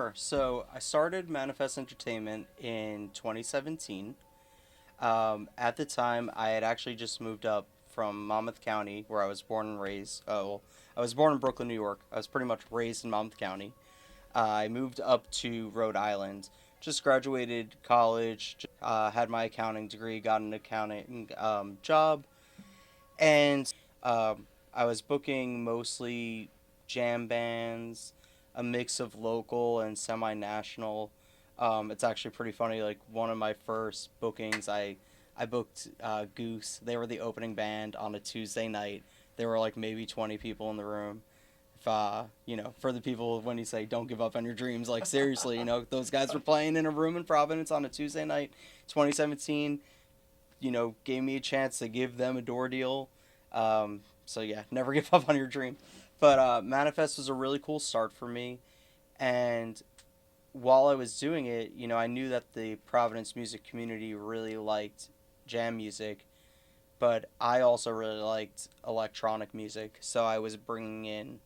Sure. So I started Manifest Entertainment in 2017. At the time, I had actually just moved up from Monmouth County, where I was born and raised. I was born in Brooklyn, New York. I was pretty much raised in Monmouth County. I moved up to Rhode Island. Just graduated college, had my accounting degree, got an accounting job, and I was booking mostly jam bands, a mix of local and semi-national. It's actually pretty funny. Like one of my first bookings, I booked Goose. They were the opening band on a Tuesday night. There were like maybe 20 people in the room. If for the people when you say don't give up on your dreams, like seriously, those guys were playing in a room in Providence on a Tuesday night, 2017. Gave me a chance to give them a door deal. So yeah, never give up on your dream. But Manifest was a really cool start for me. And while I was doing it, I knew that the Providence music community really liked jam music, but I also really liked electronic music. So I was bringing in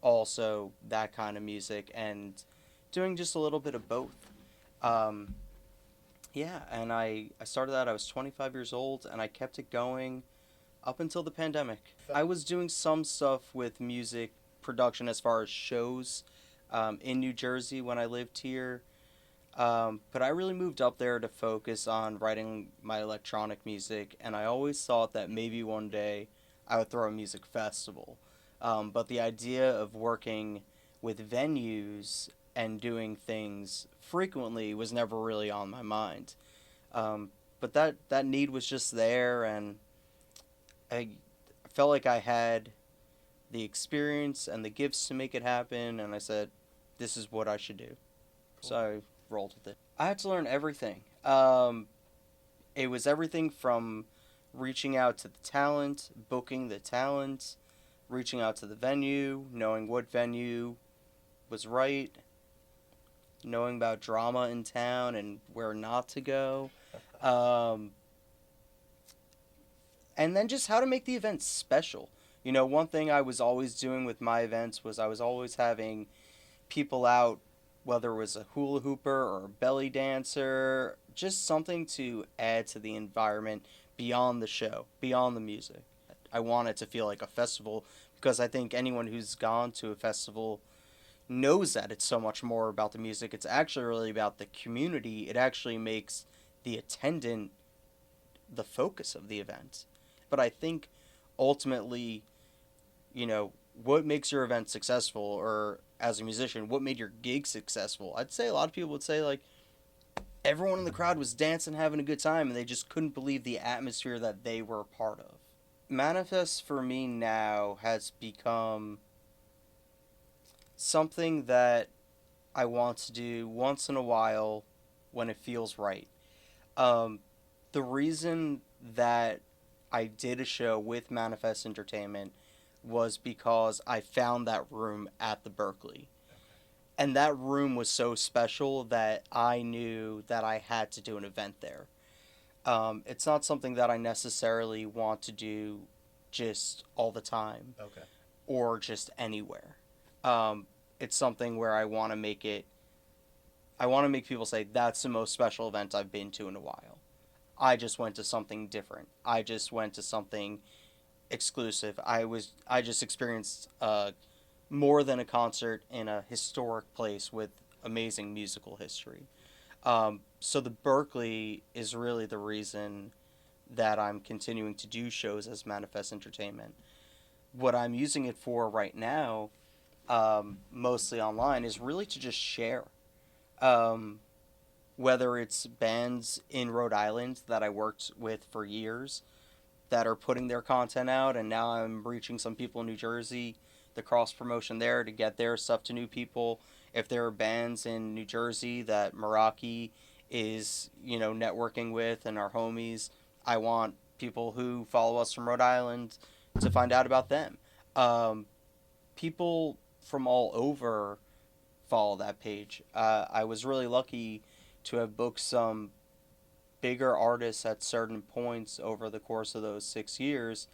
also that kind of music and doing just a little bit of both. Um, yeah, and I started that. I was 25 years old, and I kept it going up until the pandemic. I was doing some stuff with music production as far as shows in New Jersey when I lived here. But I really moved up there to focus on writing my electronic music, and I always thought that maybe one day I would throw a music festival. But the idea of working with venues and doing things frequently was never really on my mind. But that need was just there, and I felt like I had the experience and the gifts to make it happen, and I said, this is what I should do. Cool. So I rolled with it. I had to learn everything. It was everything from reaching out to the talent, booking the talent, reaching out to the venue, knowing what venue was right, knowing about drama in town and where not to go, um, and then just how to make the event special. One thing I was always doing with my events was I was always having people out, whether it was a hula hooper or a belly dancer, just something to add to the environment beyond the show, beyond the music. I want it to feel like a festival because I think anyone who's gone to a festival knows that it's so much more about the music. It's actually really about the community. It actually makes the attendant the focus of the event. But I think ultimately, what makes your event successful, or as a musician, what made your gig successful? I'd say a lot of people would say, like, everyone in the crowd was dancing, having a good time, and they just couldn't believe the atmosphere that they were a part of. Manifest for me now has become something that I want to do once in a while when it feels right. Um, the reason that I did a show with Manifest Entertainment was because I found that room at the Berkeley. And that room was so special that I knew that I had to do an event there. It's not something that I necessarily want to do just all the time. Okay. Or just anywhere. It's something where I want to make people say, that's the most special event I've been to in a while. I just went to something different. I just went to something exclusive. I just experienced more than a concert in a historic place with amazing musical history. So the Berkeley is really the reason that I'm continuing to do shows as Manifest Entertainment. What I'm using it for right now, mostly online, is really to just share. Um, Whether it's bands in Rhode Island that I worked with for years that are putting their content out, and now I'm reaching some people in New Jersey, the cross promotion there to get their stuff to new people. If there are bands in New Jersey that Meraki is, networking with and our homies, I want people who follow us from Rhode Island to find out about them. Um, People from all over follow that page. I was really lucky to have booked some bigger artists at certain points over the course of those 6 years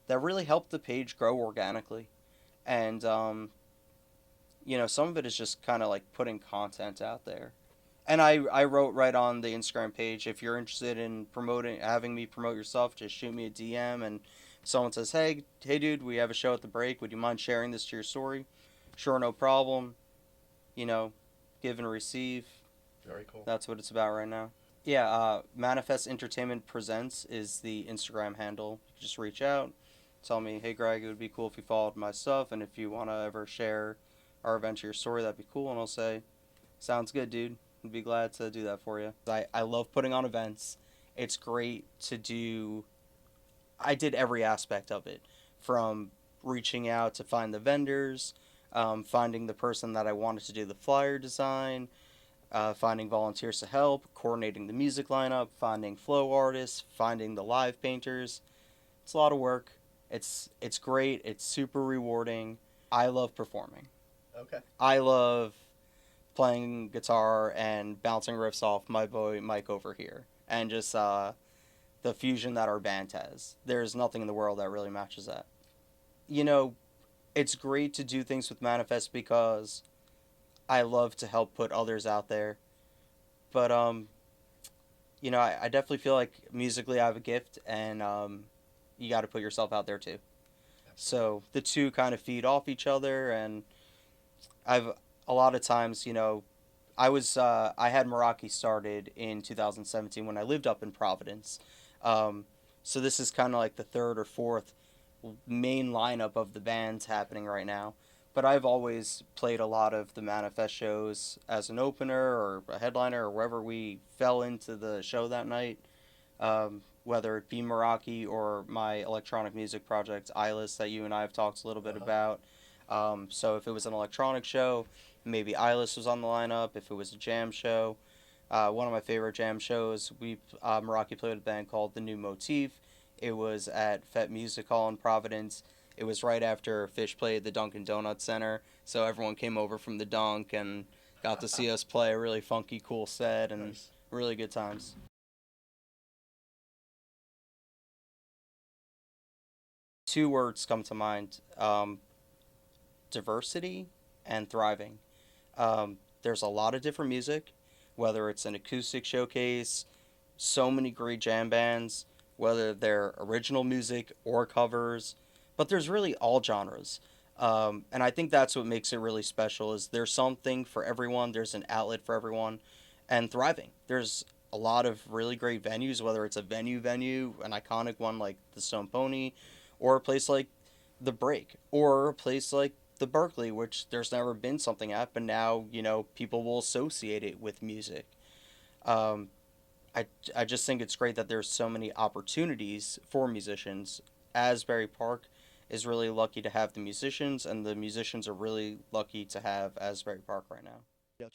that really helped the page grow organically. And you know, some of it is just kind of like putting content out there. And I wrote right on the Instagram page, if you're interested in promoting, having me promote yourself, just shoot me a DM. And someone says, hey, dude, we have a show at the break. Would you mind sharing this to your story? Sure, no problem. You know, give and receive. Very cool. That's what it's about right now. Yeah, Manifest Entertainment Presents is the Instagram handle. You just reach out, tell me, hey, Greg, it would be cool if you followed my stuff, and if you want to ever share our event or your story, that'd be cool. And I'll say, sounds good, dude. I'd be glad to do that for you. I love putting on events. It's great to do. I did every aspect of it, from reaching out to find the vendors, finding the person that I wanted to do the flyer design, finding volunteers to help, coordinating the music lineup, finding flow artists, finding the live painters. It's a lot of work. It's great. It's super rewarding. I love performing. Okay. I love playing guitar and bouncing riffs off my boy Mike over here, and just the fusion that our band has. There's nothing in the world that really matches that. You know, it's great to do things with Manifest because I love to help put others out there. But you know, I definitely feel like musically I have a gift, and you got to put yourself out there too. So the two kind of feed off each other, and I've a lot of times, you know, I had Meraki started in 2017 when I lived up in Providence. Um, so this is kind of like the third or fourth main lineup of the bands happening right now. But I've always played a lot of the Manifest shows as an opener or a headliner or wherever we fell into the show that night. Whether it be Meraki or my electronic music project, 𝐈𝐿𝐼, that you and I have talked a little bit about. So if it was an electronic show, maybe 𝐈𝐿𝐼 was on the lineup. If it was a jam show, one of my favorite jam shows, Meraki played with a band called The New Motif. It was at Fet Music Hall in Providence. It was right after Fish played the Dunkin' Donuts Center, so everyone came over from the Dunk and got to see us play a really funky, cool set, and Nice. really good times. Two words come to mind: diversity and thriving. There's a lot of different music, whether it's an acoustic showcase, so many great jam bands, whether they're original music or covers, but there's really all genres. And I think that's what makes it really special is there's something for everyone, there's an outlet for everyone, and thriving. There's a lot of really great venues, whether it's a venue, an iconic one like the Stone Pony, or a place like the Break, or a place like the Berkeley, which there's never been something at, but now, you know, people will associate it with music. Um, I just think it's great that there's so many opportunities for musicians. Asbury Park is really lucky to have the musicians, and the musicians are really lucky to have Asbury Park right now. Yeah.